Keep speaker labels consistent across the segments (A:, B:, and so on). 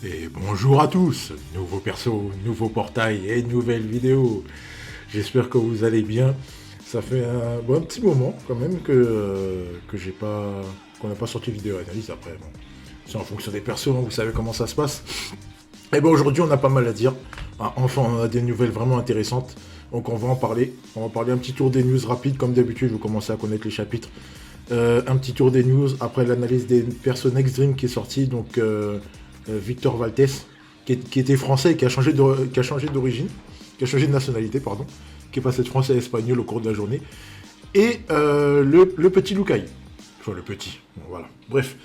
A: Et bonjour à tous, nouveau perso, nouveau portail et nouvelle vidéo. J'espère que vous allez bien. Ça fait un bon petit moment quand même que j'ai pas qu'on n'a pas sorti de vidéo analyse après. Bon, c'est en fonction des persos, hein, vous savez comment ça se passe. Et bien aujourd'hui on a pas mal à dire. Ah, enfin on a des nouvelles vraiment intéressantes. Donc on va en parler. On va parler un petit tour des news rapides comme d'habitude. Vous commencez à connaître les chapitres. Un petit tour des news après l'analyse des persos Next Dream qui est sorti. Donc Victor Valtes, qui était français et qui a changé d'origine, qui a changé de nationalité, pardon, qui est passé de français à espagnol au cours de la journée. Et le petit Lucaille. Enfin, le petit, bon, voilà. Bref,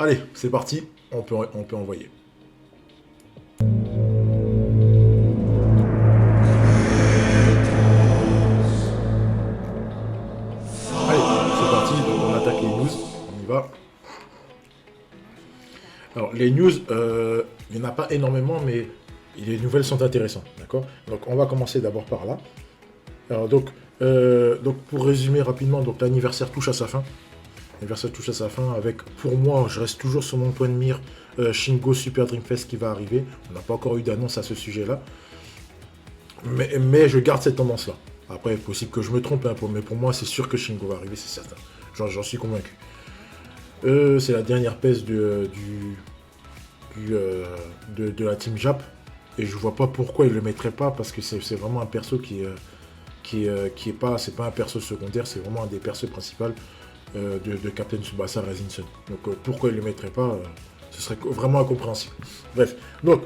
A: allez, c'est parti, on peut envoyer. Allez, c'est parti, donc on attaque les news, on y va. Alors, les news, il n'y en a pas énormément, mais les nouvelles sont intéressantes, d'accord? Donc, on va commencer d'abord par là. Alors, donc, pour résumer rapidement, donc l'anniversaire touche à sa fin. L'anniversaire touche à sa fin avec, pour moi, je reste toujours sur mon point de mire, Shingo Super Dream Fest qui va arriver. On n'a pas encore eu d'annonce à ce sujet-là. Mais je garde cette tendance-là. Après, il est possible que je me trompe, hein, mais pour moi, c'est sûr que Shingo va arriver, c'est certain. J'en suis convaincu. C'est la dernière pièce de la team Jap. Et je vois pas pourquoi il le mettrait pas, parce que c'est vraiment un perso qui est pas, c'est pas un perso secondaire, c'est vraiment un des persos principaux de Captain Tsubasa Rising Sun. Donc pourquoi il le mettrait pas, ce serait vraiment incompréhensible. Bref, donc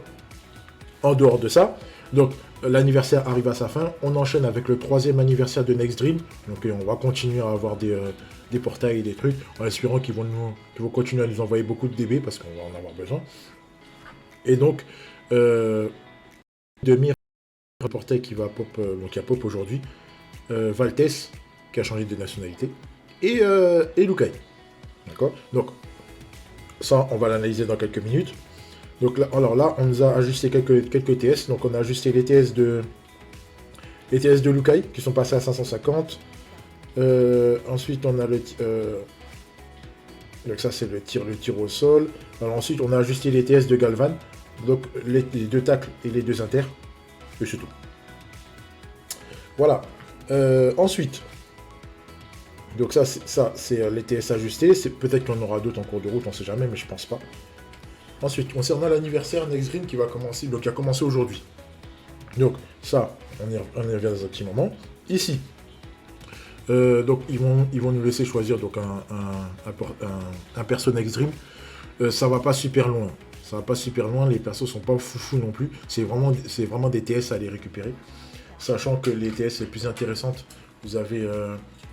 A: en dehors de ça, donc l'anniversaire arrive à sa fin, on enchaîne avec le 3e anniversaire de Next Dream, donc on va continuer à avoir des portails et des trucs, en espérant qu'ils vont continuer à nous envoyer beaucoup de DB, parce qu'on va en avoir besoin. Et donc, demi portail qui va pop, donc qui a pop aujourd'hui, Valtes, qui a changé de nationalité, et Lukai. D'accord? Donc, ça, on va l'analyser dans quelques minutes. Donc là, alors là, on nous a ajusté quelques TS. Donc on a ajusté les TS de Lukai qui sont passés à 550. Ensuite, on a donc ça c'est le tir au sol. Alors ensuite, on a ajusté les TS de Galvan. Donc les 2 tacles et les 2 inters. Et c'est tout. Voilà. Ensuite, donc ça c'est les TS ajustés. Peut-être qu'on aura d'autres en cours de route, on sait jamais, mais je pense pas. Ensuite, concernant l'anniversaire Next Dream qui va commencer, donc qui a commencé aujourd'hui. Donc ça, on y revient dans un petit moment. Ici, donc ils vont nous laisser choisir donc un perso Next Dream. Ça va pas super loin. Ça va pas super loin, les persos sont pas foufou non plus. C'est vraiment des TS à aller récupérer. Sachant que les TS les plus intéressantes, vous avez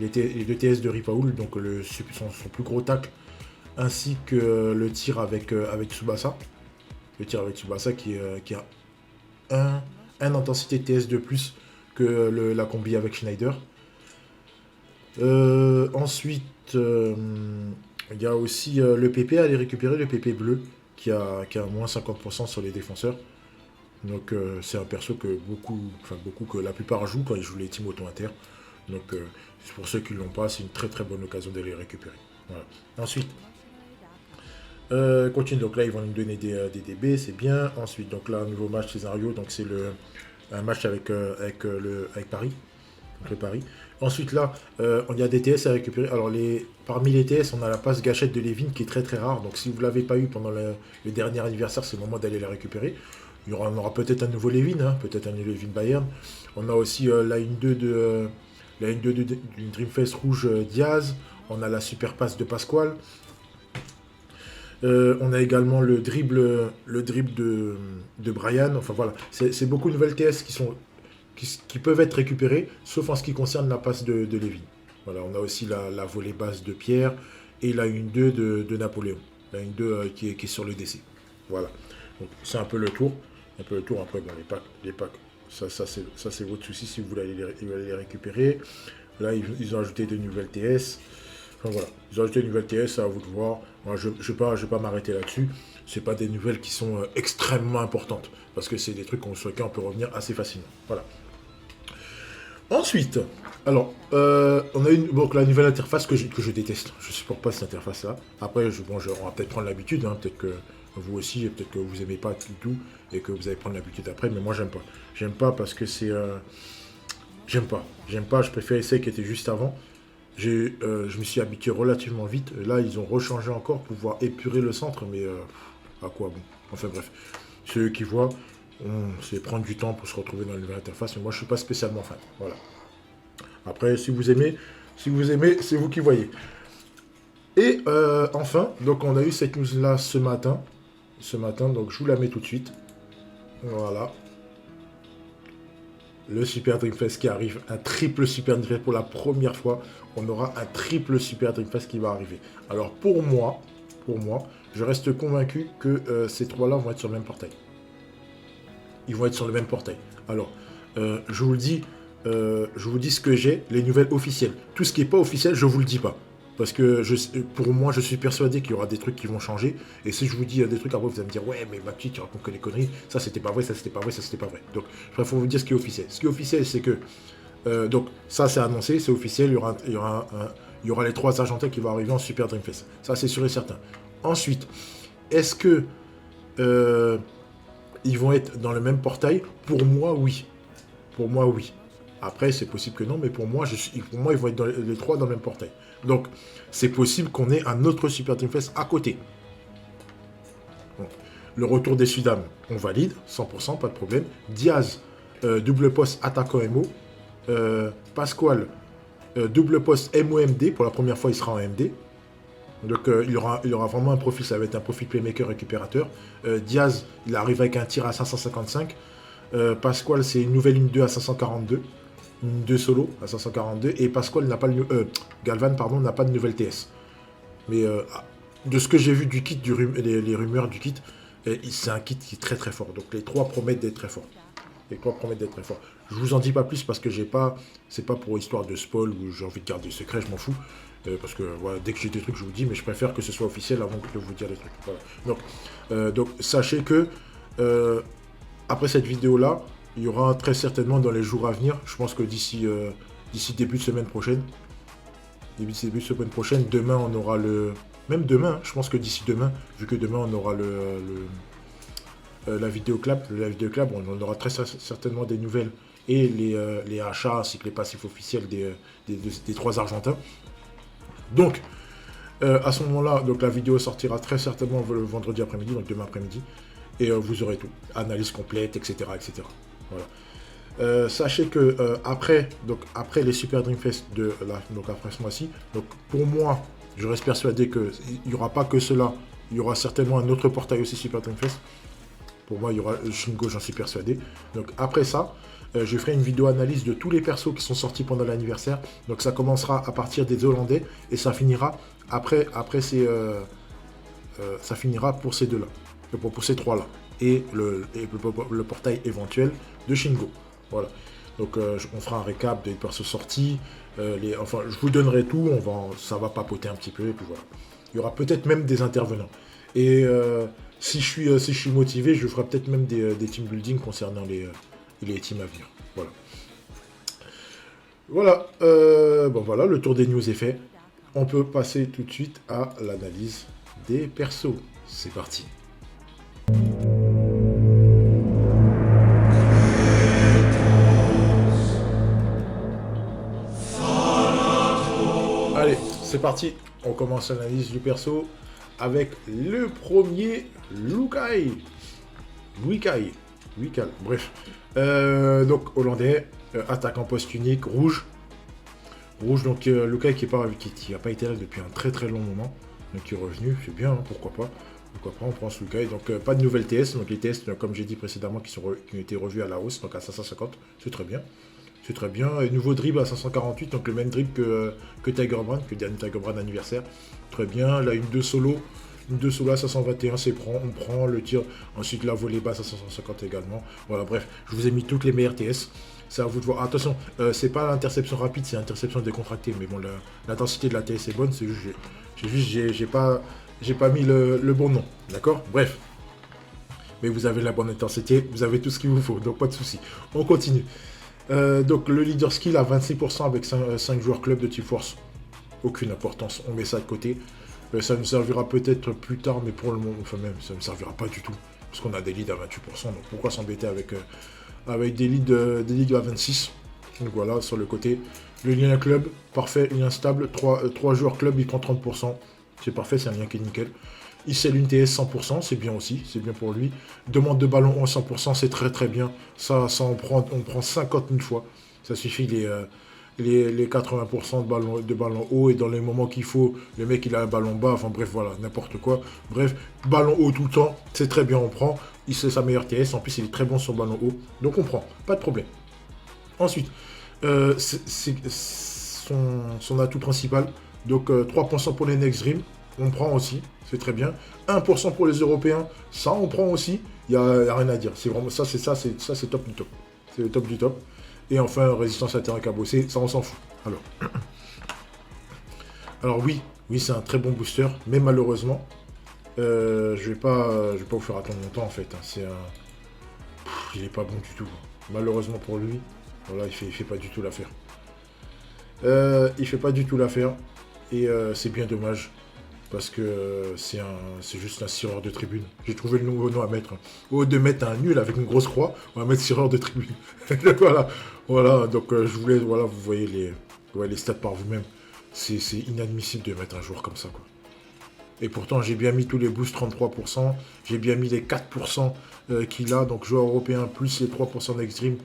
A: les 2 TS de Ripaoul, donc son plus gros tacle, ainsi que le tir avec Tsubasa. Le tir avec Tsubasa qui a un intensité TS de plus que la combi avec Schneider. Ensuite, il y a aussi le PP à aller récupérer, le PP bleu, qui a moins 50% sur les défenseurs. Donc c'est un perso que que la plupart jouent quand ils jouent les teams auto-inter. Donc pour ceux qui ne l'ont pas, c'est une très très bonne occasion d'aller les récupérer. Voilà. Ensuite, continue, donc là ils vont nous donner des DB, c'est bien. Ensuite, donc là, un nouveau match scénario, donc c'est un match avec Paris. Donc le Paris. Ensuite là, il y a des TS à récupérer. Alors parmi les TS, on a la passe gâchette de Levin qui est très très rare. Donc si vous ne l'avez pas eu pendant le dernier anniversaire, c'est le moment d'aller la récupérer. On aura peut-être un nouveau Levin, hein, peut-être un nouveau Levin Bayern. On a aussi la 1-2 d'une Dreamfest rouge Diaz. On a la super passe de Pasquale. On a également le dribble de Brian. Enfin voilà, c'est beaucoup de nouvelles TS qui peuvent être récupérées, sauf en ce qui concerne la passe de Levin. Voilà, on a aussi la volée basse de Pierre et la 1-2 de Napoléon. La 1-2 qui est sur le DC. Voilà. Donc c'est un peu le tour. Après, bon, les packs, ça c'est votre souci si vous voulez aller les récupérer. Là, ils ont ajouté de nouvelles TS. Enfin voilà, ils ont ajouté de nouvelles TS, c'est à vous de voir. Moi, je ne vais pas m'arrêter là-dessus. C'est pas des nouvelles qui sont extrêmement importantes. Parce que c'est des trucs sur lesquels on peut revenir assez facilement. Voilà. Ensuite, alors, on a donc la nouvelle interface que je déteste. Je supporte pas cette interface-là. Après, on va peut-être prendre l'habitude. Hein, peut-être que Vous aussi, et peut-être que vous aimez pas du tout et que vous allez prendre l'habitude après, mais moi j'aime pas. J'aime pas parce que c'est... j'aime pas. J'aime pas, je préfère essayer qui était juste avant. Je me suis habitué relativement vite. Là, ils ont rechangé encore pour pouvoir épurer le centre, mais à quoi bon. Enfin bref, ceux qui voient, c'est prendre du temps pour se retrouver dans la nouvelle interface, mais moi je suis pas spécialement fan. Voilà. Après, si vous aimez, c'est vous qui voyez. Et enfin, donc on a eu cette news là ce matin. Donc je vous la mets tout de suite. Voilà. Le Super Dream Fest qui arrive, un triple Super Dream Fest pour la première fois. On aura un triple Super Dream Fest qui va arriver. Alors pour moi, je reste convaincu que ces trois-là vont être sur le même portail. Ils vont être sur le même portail. Alors, je vous dis ce que j'ai, les nouvelles officielles. Tout ce qui n'est pas officiel, je vous le dis pas. Parce que pour moi, je suis persuadé qu'il y aura des trucs qui vont changer. Et si je vous dis des trucs, après vous allez me dire, ouais, mais ma petite, tu racontes que des conneries. Ça, c'était pas vrai, ça, c'était pas vrai, ça, c'était pas vrai. Donc, je préfère vous dire ce qui est officiel. Ce qui est officiel, c'est que. Donc, ça, c'est annoncé, c'est officiel. Il y aura les 3 Argentins qui vont arriver en Super Dream Fest. Ça, c'est sûr et certain. Ensuite, est-ce que. Ils vont être dans le même portail? Pour moi, oui. Pour moi, oui. Après, c'est possible que non, mais pour moi, ils vont être les 3 dans le même portail. Donc, c'est possible qu'on ait un autre Super Dream Fest à côté. Donc, le retour des Sudam, on valide, 100%, pas de problème. Diaz, double poste attaquant MO. Pasquale, double poste MOMD. Pour la première fois, il sera en MD. Donc, il y aura vraiment un profil, ça va être un profil playmaker récupérateur. Diaz, il arrive avec un tir à 555. Pasquale, c'est une nouvelle ligne 2 à 542. Une 2 solo à 542. Et Pasquale n'a pas Galvan, pardon, n'a pas de nouvelle TS. Mais de ce que j'ai vu du kit, les rumeurs du kit, c'est un kit qui est très très fort. Donc les 3 promettent d'être très forts. Je vous en dis pas plus parce que c'est pas pour histoire de spoil ou j'ai envie de garder secret, je m'en fous. Parce que voilà, dès que j'ai des trucs, je vous dis, mais je préfère que ce soit officiel avant que de vous dire les trucs. Voilà. Donc sachez que après cette vidéo-là, il y aura très certainement dans les jours à venir, je pense que d'ici début de semaine prochaine, demain on aura le... Même demain, je pense que d'ici demain, vu que demain on aura la vidéo clap, on aura très certainement des nouvelles et les achats ainsi que les passifs officiels des 3 Argentins. Donc, à ce moment-là, donc la vidéo sortira très certainement le vendredi après-midi, donc demain après-midi, et vous aurez tout, analyse complète, etc. Voilà. Sachez que après les Super Dream Fest donc après ce mois-ci, donc pour moi, je reste persuadé qu'il n'y aura pas que cela, il y aura certainement un autre portail aussi Super Dream Fest. Pour moi, il y aura Shingo, j'en suis persuadé. Donc après ça, je ferai une vidéo analyse de tous les persos qui sont sortis pendant l'anniversaire. Donc ça commencera à partir des Hollandais et ça finira ça finira pour ces deux-là, pour ces 3-là. Et le portail éventuel de Shingo. Voilà. Donc on fera un récap des persos sortis. Je vous donnerai tout, ça va papoter un petit peu, et puis voilà. Il y aura peut-être même des intervenants. Et si je suis motivé, je ferai peut-être même des team building concernant les teams à venir. Voilà. Voilà, le tour des news est fait. On peut passer tout de suite à l'analyse des persos. C'est parti. Allez, c'est parti. On commence l'analyse du perso avec le premier Lukai. Bref. Donc hollandais, attaquant poste unique, rouge. Donc Lukai qui n'a pas été là depuis un très très long moment. Donc il est revenu, c'est bien, hein, pourquoi pas, on prend ce Lukai. Donc pas de nouvelles TS, donc les TS, comme j'ai dit précédemment, qui ont été revus à la hausse, donc à 550, c'est très bien. Et nouveau dribble à 548, donc le même dribble que Tiger Brand, que le dernier Tiger Brand anniversaire. Très bien, là une 2 solo à 521, on prend le tir, ensuite la volée basse à 550 également. Voilà, bref, je vous ai mis toutes les meilleures TS. C'est à vous de voir. Attention, c'est pas l'interception rapide, c'est l'interception décontractée. Mais bon, l'intensité de la TS est bonne, c'est juste j'ai pas mis le bon nom. D'accord? Bref. Mais vous avez la bonne intensité, vous avez tout ce qu'il vous faut, donc pas de souci. On continue. Donc le leader skill à 26% avec 5 joueurs club de Team Force. Aucune importance, on met ça de côté. Ça nous servira peut-être plus tard, mais pour le moment, enfin même, ça ne servira pas du tout. Parce qu'on a des leads à 28%, donc pourquoi s'embêter avec des leads à 26. Donc voilà, sur le côté. Le lien club, parfait, lien stable, 3 joueurs club, il prend 30%. C'est parfait, c'est un lien qui est nickel. Il scelle une TS 100%, c'est bien aussi, c'est bien pour lui. Demande de ballon en 100%, c'est très très bien. Ça on prend 50 000 fois. Ça suffit les 80% de ballon haut, et dans les moments qu'il faut, le mec il a un ballon bas, enfin bref, voilà, n'importe quoi. Bref, ballon haut tout le temps, c'est très bien, on prend. Il c'est sa meilleure TS, en plus il est très bon sur ballon haut, donc on prend, pas de problème. Ensuite, c'est son atout principal, donc 3% pour les Next Dream, on prend aussi, c'est très bien. 1% pour les Européens, ça on prend aussi, il n'y a rien à dire, c'est vraiment ça, c'est top du top. C'est le top du top. Et enfin, résistance à terrain cabossé, ça on s'en fout. Alors oui, c'est un très bon booster, mais malheureusement, je vais pas vous faire attendre longtemps en fait. Il est pas bon du tout. Malheureusement pour lui, voilà, il fait pas du tout l'affaire. Il fait pas du tout l'affaire, et c'est bien dommage. Parce que c'est juste un sireur de tribune. J'ai trouvé le nouveau nom à mettre. Au lieu de mettre un nul avec une grosse croix, on va mettre sireur de tribune. voilà. Donc je voulais, voilà, vous voyez les stats par vous-même. C'est inadmissible de mettre un joueur comme ça, quoi. Et pourtant, j'ai bien mis tous les boosts 33%. J'ai bien mis les 4% qu'il a. Donc joueur européen plus les 3% d'Extreme.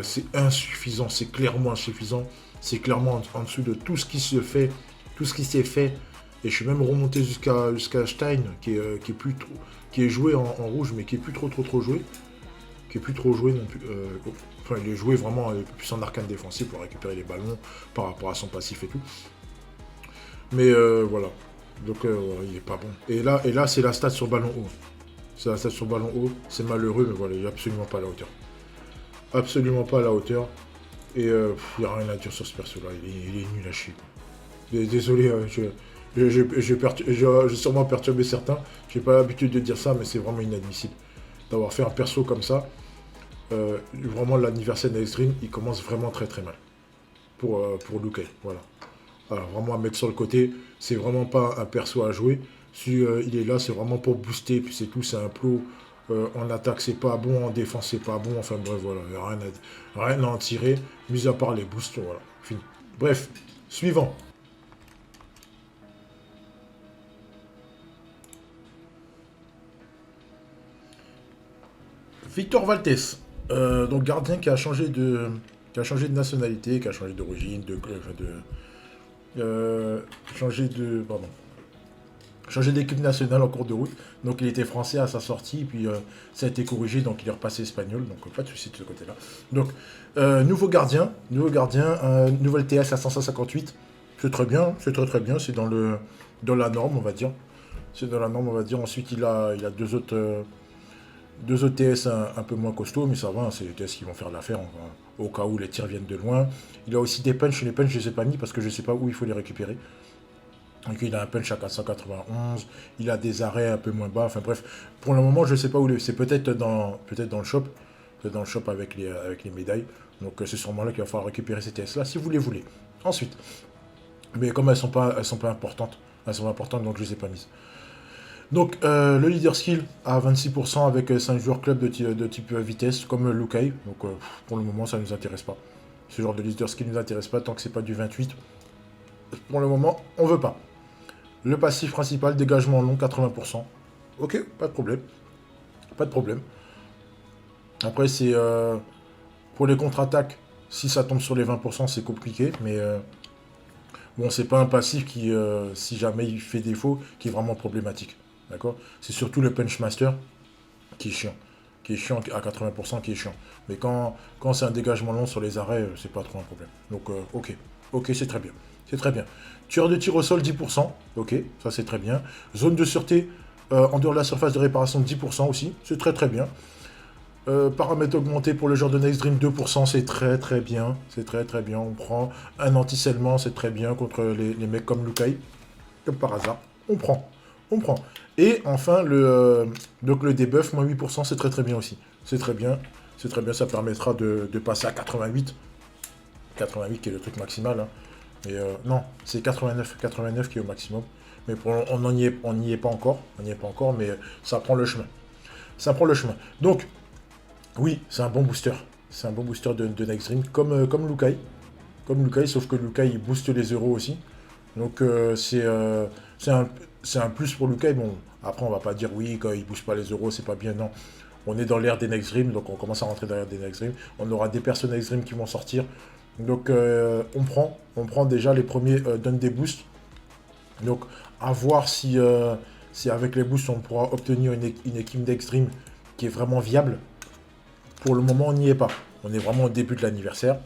A: C'est insuffisant. C'est clairement insuffisant. C'est clairement en dessous de tout ce qui se fait. Tout ce qui s'est fait. Et je suis même remonté jusqu'à Stein, qui est joué en rouge, mais qui est plus trop joué. Qui est plus trop joué non plus. Enfin, il est joué vraiment plus en arcane défensif pour récupérer les ballons par rapport à son passif et tout. Mais voilà. Donc il est pas bon. Et là c'est la stat sur ballon haut. C'est la stat sur ballon haut. C'est malheureux, mais voilà, il est absolument pas à la hauteur. Absolument pas à la hauteur. Et il n'y a rien à dire sur ce perso-là. Il est nul à chier. Désolé, j'ai sûrement perturbé certains. J'ai pas l'habitude de dire ça, mais c'est vraiment inadmissible. D'avoir fait un perso comme ça, vraiment l'anniversaire d'Extreme, il commence vraiment très très mal. Pour Lukai, voilà. Alors vraiment à mettre sur le côté, c'est vraiment pas un perso à jouer. Si il est là, c'est vraiment pour booster, puis c'est tout, c'est un plot. En attaque, c'est pas bon, en défense, c'est pas bon. Enfin bref, voilà, il n'y a rien à en tirer, mis à part les boosts, voilà, fini. Bref, suivant. Victor Valtes, donc gardien qui a changé de nationalité, qui a changé d'origine, changé d'équipe nationale en cours de route. Donc il était français à sa sortie, puis ça a été corrigé, donc il est repassé espagnol, donc pas de souci de ce côté-là. Donc nouveau gardien, nouvelle TS à 558, c'est très bien, c'est très bien, c'est dans la norme, on va dire. C'est dans la norme, on va dire. Ensuite il a deux autres TS un peu moins costauds, mais ça va, c'est les TS qui vont faire l'affaire, au cas où les tirs viennent de loin. Il a aussi des punchs, les punchs je les ai pas mis parce que je sais pas où il faut les récupérer. Donc il a un punch à 491, il a des arrêts un peu moins bas, enfin bref, pour le moment je sais pas où c'est peut-être dans le shop, avec les médailles. Donc c'est sûrement là qu'il va falloir récupérer ces TS là si vous les voulez. Ensuite, mais comme elles sont pas importantes, donc je les ai pas mises. Donc le leader skill à 26% avec 5 joueurs club de type vitesse comme Lukai. Donc pour le moment ça ne nous intéresse pas. Ce genre de leader skill ne nous intéresse pas tant que c'est pas du 28. Pour le moment on veut pas. Le passif principal, dégagement long 80%. Ok, pas de problème. Pas de problème. Après c'est pour les contre-attaques, si ça tombe sur les 20% c'est compliqué. Mais bon c'est pas un passif qui si jamais il fait défaut qui est vraiment problématique. D'accord. C'est surtout le Punchmaster qui est chiant. Qui est chiant à 80%, qui est chiant. Mais quand c'est un dégagement long sur les arrêts, c'est pas trop un problème. Donc, ok. Ok, c'est très bien. C'est très bien. Tueur de tir au sol, 10%. Ok, ça c'est très bien. Zone de sûreté en dehors de la surface de réparation, 10% aussi. C'est très très bien. Paramètres augmentés pour le genre de Next Dream, 2%, c'est très très bien. C'est très très bien. On prend un anti-scellement, c'est très bien contre les mecs comme Lukai. Comme par hasard. On prend. Et enfin, donc le debuff, moins 8%, c'est très très bien aussi. C'est très bien, ça permettra de passer à 88. 88 qui est le truc maximal. Hein. Mais non, c'est 89 qui est au maximum. Mais on n'y est pas encore. On n'y est pas encore, mais ça prend le chemin. Ça prend le chemin. Donc, oui, c'est un bon booster. C'est un bon booster de Next Dream, comme Lukai. Comme Lukai, sauf que Lukai, il booste les euros aussi. Donc, c'est un plus pour Lukai. Bon, après, on va pas dire oui, quand il booste pas les euros, c'est pas bien. Non. On est dans l'ère des Next Dream, donc on commence à rentrer dans l'ère des Next Dream. On aura des personnes Next Dream qui vont sortir. Donc, on prend déjà les premiers donnent des boosts. Donc, à voir si avec les boosts, on pourra obtenir une équipe Next Dream qui est vraiment viable. Pour le moment, on n'y est pas. On est vraiment au début de l'anniversaire.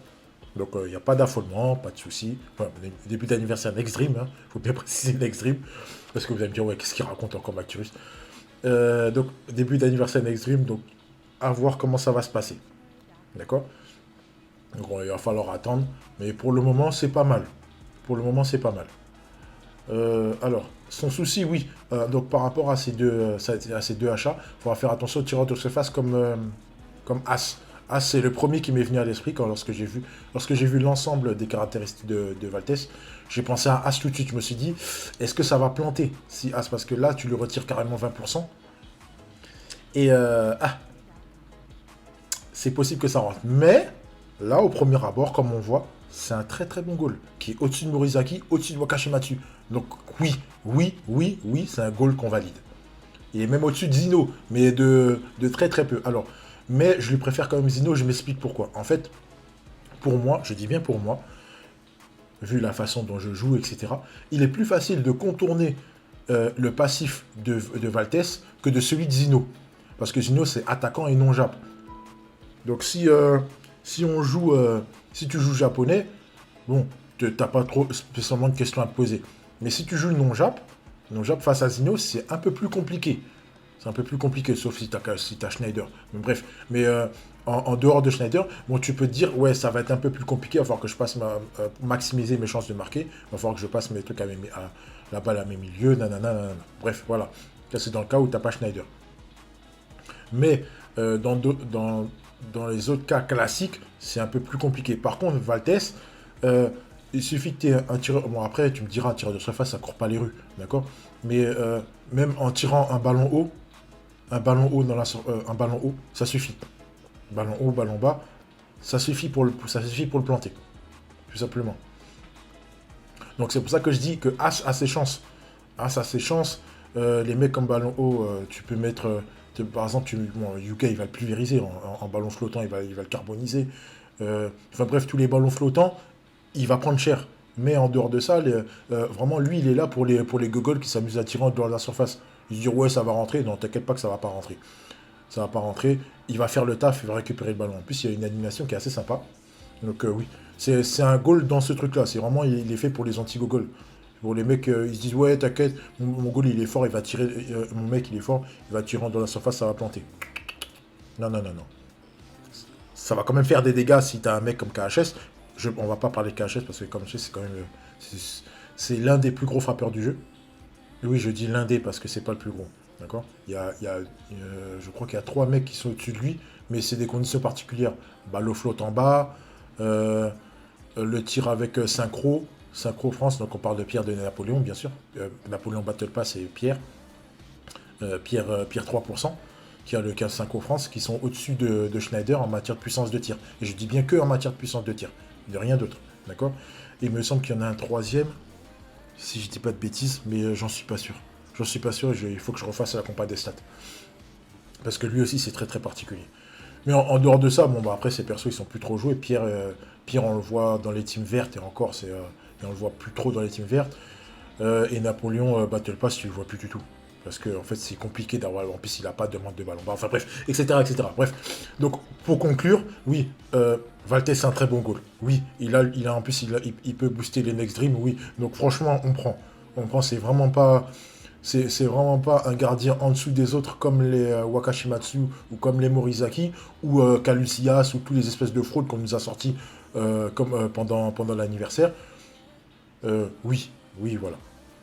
A: Donc, il n'y a pas d'affolement, pas de soucis. Enfin, début d'anniversaire Next Dream, il faut bien préciser Next Dream. Parce que vous allez me dire, ouais, qu'est-ce qu'il raconte encore Macturus. Donc, début d'anniversaire Next Dream, donc, à voir comment ça va se passer. D'accord. Donc, il va falloir attendre. Mais pour le moment, c'est pas mal. Pour le moment, c'est pas mal. Alors, son souci, oui. Donc, par rapport à ces deux achats, il faudra faire attention au tireur de surface comme As. As, c'est le premier qui m'est venu à l'esprit lorsque j'ai vu l'ensemble des caractéristiques de Valtès. J'ai pensé à As tout de suite. Je me suis dit, est-ce que ça va planter si As, parce que là, tu lui retires carrément 20%. Et c'est possible que ça rentre. Mais, là, au premier abord, comme on voit, c'est un très très bon goal. Qui est au-dessus de Morizaki, au-dessus de Wakashimatsu. Donc, oui, c'est un goal qu'on valide. Il est même au-dessus de Zino, mais de très très peu. Alors, mais je lui préfère quand même Zino, je m'explique pourquoi. En fait, pour moi, je dis bien pour moi, vu la façon dont je joue, etc., il est plus facile de contourner le passif de Valtès que de celui de Zino. Parce que Zino, c'est attaquant et non jap. Donc si tu joues japonais, bon, t'as pas trop spécialement de questions à te poser. Mais si tu joues non jap face à Zino, c'est un peu plus compliqué. C'est un peu plus compliqué, sauf si t'as Schneider. Mais bref, mais en dehors de Schneider, bon, tu peux te dire, ouais, ça va être un peu plus compliqué, il va falloir que je passe maximiser mes chances de marquer, il va falloir que je passe mes trucs la balle à mes milieux, nanana. Bref, voilà. Ça, c'est dans le cas où t'as pas Schneider. Mais dans les autres cas classiques, c'est un peu plus compliqué. Par contre, Valtès, il suffit que tu aies un tireur. Bon, après, tu me diras, un tireur de surface, ça court pas les rues, d'accord. Mais même en tirant un ballon haut, un ballon haut, ça suffit. Ballon haut, ballon bas, ça suffit pour le planter, tout simplement. Donc c'est pour ça que je dis que H a ses chances. H a ses chances. Les mecs comme ballon haut, tu peux mettre. Par exemple, UK, il va le pulvériser. En ballon flottant, il va le carboniser. Enfin bref, tous les ballons flottants, il va prendre cher. Mais en dehors de ça, vraiment, lui, il est là pour les gogoles qui s'amusent à tirer en dehors de la surface. Ils se disent, ouais, ça va rentrer. Non, t'inquiète pas que ça va pas rentrer. Ça va pas rentrer. Il va faire le taf, il va récupérer le ballon. En plus, il y a une animation qui est assez sympa. Donc oui, c'est un goal dans ce truc-là. C'est vraiment, il est fait pour les anti-gogoles. Pour les mecs, ils se disent, ouais, t'inquiète, mon goal, il est fort, il va tirer, mon mec, il est fort, il va tirer dans la surface, ça va planter. Non. Ça va quand même faire des dégâts si t'as un mec comme KHS. On va pas parler de KHS parce que comme je sais, c'est quand même... C'est l'un des plus gros frappeurs du jeu. Et oui, je dis l'un des parce que c'est pas le plus gros. D'accord. Je crois qu'il y a 3 mecs qui sont au-dessus de lui, mais c'est des conditions particulières. Ballot flotte en bas, le tir avec synchro France, donc on parle de Pierre de Napoléon, bien sûr. Napoléon Battle Pass et Pierre. Pierre 3%, qui a le 15 synchro France, qui sont au-dessus de Schneider en matière de puissance de tir. Et je dis bien que en matière de puissance de tir, de rien d'autre. D'accord. Et il me semble qu'il y en a un troisième, si je dis pas de bêtises, mais j'en suis pas sûr. J'en suis pas sûr, il faut que je refasse la compa des stats. Parce que lui aussi, c'est très très particulier. Mais en dehors de ça, bon, bah après, ces persos, ils sont plus trop joués. Pierre, on le voit dans les teams vertes, et encore, et on le voit plus trop dans les teams vertes. Et Napoléon, Battle Pass, tu le vois plus du tout. Parce que, en fait, c'est compliqué d'avoir. En plus, il n'a pas de demande de ballon. Bah, enfin, bref, etc., etc. Bref. Donc, pour conclure, oui, Valtès, c'est un très bon goal. Oui, en plus, il peut booster les Next Dream, oui. Donc, franchement, on prend. C'est vraiment pas. C'est vraiment pas un gardien en dessous des autres comme les Wakashimatsu ou comme les Morizaki ou Calusias ou tous les espèces de fraudes qu'on nous a sortis pendant l'anniversaire. Oui, voilà.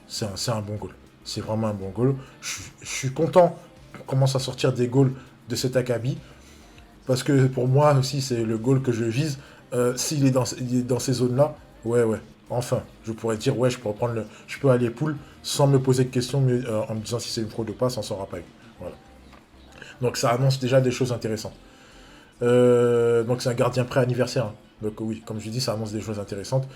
A: C'est un bon goal. C'est vraiment un bon goal. Je suis content qu'on commence à sortir des goals de cet Akabi. Parce que pour moi aussi, c'est le goal que je vise. S'il est dans ces zones-là, ouais. enfin, je pourrais dire, ouais, je peux aller pool sans me poser de questions, mais en me disant si c'est une fraude ou pas, ça n'en sera pas une. Voilà. Donc ça annonce déjà des choses intéressantes. Donc c'est un gardien pré-anniversaire, hein. Donc oui, comme je dis, ça annonce des choses intéressantes.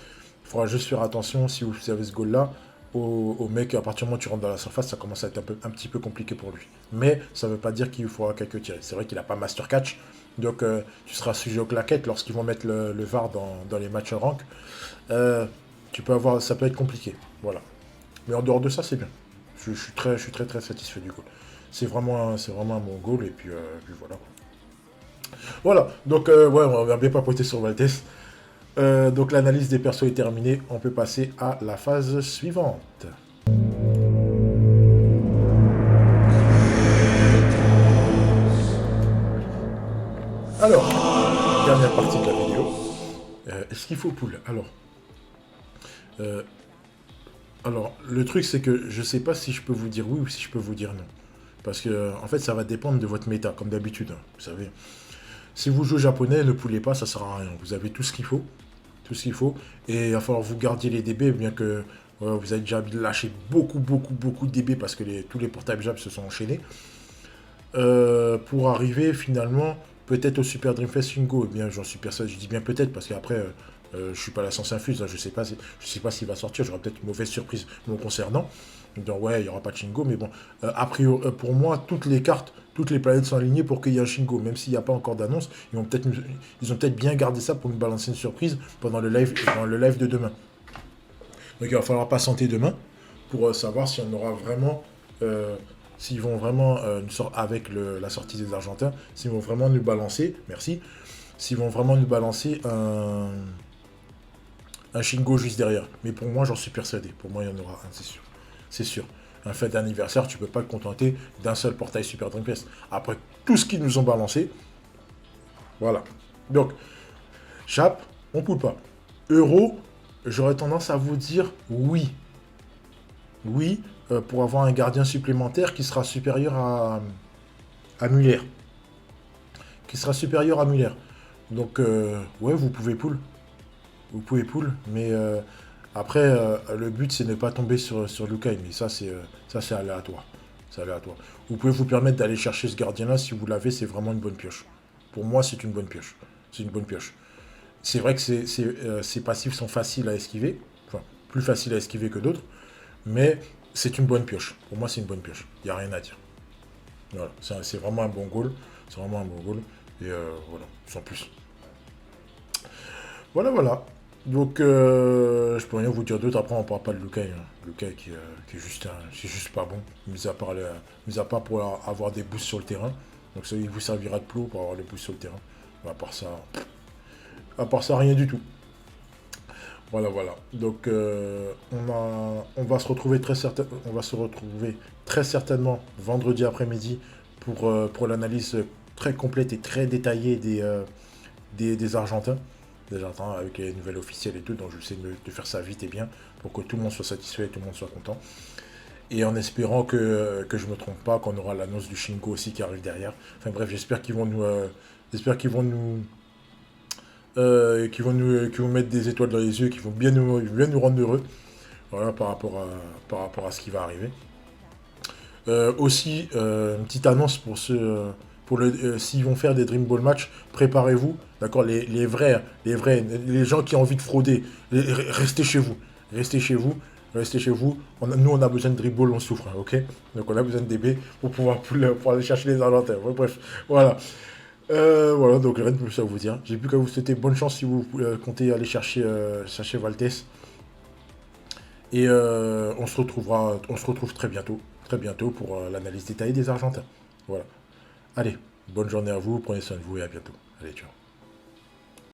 A: Il faudra juste faire attention, si vous avez ce goal-là, au mec, à partir du moment où tu rentres dans la surface, ça commence à être un petit peu compliqué pour lui. Mais ça ne veut pas dire qu'il faudra quelques tirs. C'est vrai qu'il n'a pas master catch, donc tu seras sujet aux claquettes lorsqu'ils vont mettre le VAR dans les matchs rank. Euh, ça peut être compliqué, voilà. Mais en dehors de ça, c'est bien. Je suis très très satisfait du goal. C'est vraiment un bon goal, et puis voilà. Voilà, donc ouais, on va bien papoter sur Valtes. Donc l'analyse des persos est terminée, on peut passer à la phase suivante. Alors, dernière partie de la vidéo. Est-ce qu'il faut pool? Euh, alors, le truc c'est que je sais pas si je peux vous dire oui ou si je peux vous dire non. Parce que en fait ça va dépendre de votre méta, comme d'habitude, hein, vous savez. Si vous jouez japonais, ne poulez pas, ça sert à rien. Vous avez tout ce qu'il faut. Tout ce qu'il faut. Et il va falloir que vous gardiez les DB, bien que vous avez déjà lâché beaucoup de DB parce que tous les portables jab se sont enchaînés. Pour arriver finalement, peut-être au Super Dream Fest Shingo. Eh bien, j'en suis persuadé, je dis bien peut-être, parce qu'après, je suis pas la science infuse, hein, je sais pas s'il va sortir, j'aurai peut-être une mauvaise surprise me concernant. Donc ouais, il n'y aura pas de Shingo, mais bon, a priori, pour moi, toutes les cartes, toutes les planètes sont alignées pour qu'il y ait un Shingo, même s'il n'y a pas encore d'annonce, ils ont peut-être bien gardé ça pour nous balancer une surprise pendant le live de demain. Donc il va falloir patienter demain pour savoir si on aura vraiment, s'ils vont vraiment, avec la sortie des Argentins, s'ils vont vraiment nous balancer, merci, s'ils vont vraiment nous balancer un Shingo juste derrière. Mais pour moi, j'en suis persuadé. Pour moi, il y en aura un, c'est sûr. C'est sûr. Un fête d'anniversaire, tu peux pas te contenter d'un seul portail Super Dream Fest. Après tout ce qu'ils nous ont balancé, voilà. Donc, Chap, on poule pas. Euro, j'aurais tendance à vous dire oui. Oui, pour avoir un gardien supplémentaire qui sera supérieur à Muller. Qui sera supérieur à Muller. Donc, ouais, vous pouvez pool. Vous pouvez pool, mais après, le but, c'est ne pas tomber sur Lukai, mais ça, c'est aléatoire. C'est aléatoire. Vous pouvez vous permettre d'aller chercher ce gardien-là, si vous l'avez, c'est vraiment une bonne pioche. Pour moi, c'est une bonne pioche. C'est une bonne pioche. C'est vrai que ces passifs sont faciles à esquiver, enfin, plus faciles à esquiver que d'autres, mais c'est une bonne pioche. Pour moi, c'est une bonne pioche. Il n'y a rien à dire. Voilà. C'est vraiment un bon goal. C'est vraiment un bon goal. Et voilà, sans plus. Voilà. Donc, je peux rien vous dire d'autre. Après, on ne parle pas de Lukai, hein. Lukai qui est juste pas bon. Mis à part pour avoir des boosts sur le terrain. Donc, ça il vous servira de plot pour avoir les boosts sur le terrain. Mais à part ça, rien du tout. Voilà. Donc, on va se retrouver très certainement vendredi après-midi pour l'analyse très complète et très détaillée des Argentins. Avec les nouvelles officielles et tout, donc je vais essayer de faire ça vite et bien pour que tout le monde soit satisfait et tout le monde soit content. Et en espérant que je me trompe pas, qu'on aura l'annonce du Shingo aussi qui arrive derrière. Enfin bref, j'espère qu'ils vont nous mettre des étoiles dans les yeux, qu'ils vont bien nous rendre heureux. Voilà, par rapport à ce qui va arriver. Aussi, une petite annonce pour ceux, s'ils vont faire des Dream Ball match, préparez-vous, d'accord, les vrais, les gens qui ont envie de frauder, restez chez vous, restez chez vous. Nous, on a besoin de Dream Ball, on souffre, hein, ok. Donc, on a besoin de DB pour aller chercher les Argentins. Ouais, bref, voilà. Voilà, donc rien de plus à vous dire. J'ai plus qu'à vous souhaiter bonne chance si vous comptez aller chercher Valtes. Et on se retrouve très bientôt pour l'analyse détaillée des Argentins. Voilà. Allez, bonne journée à vous, prenez soin de vous et à bientôt. Allez, ciao.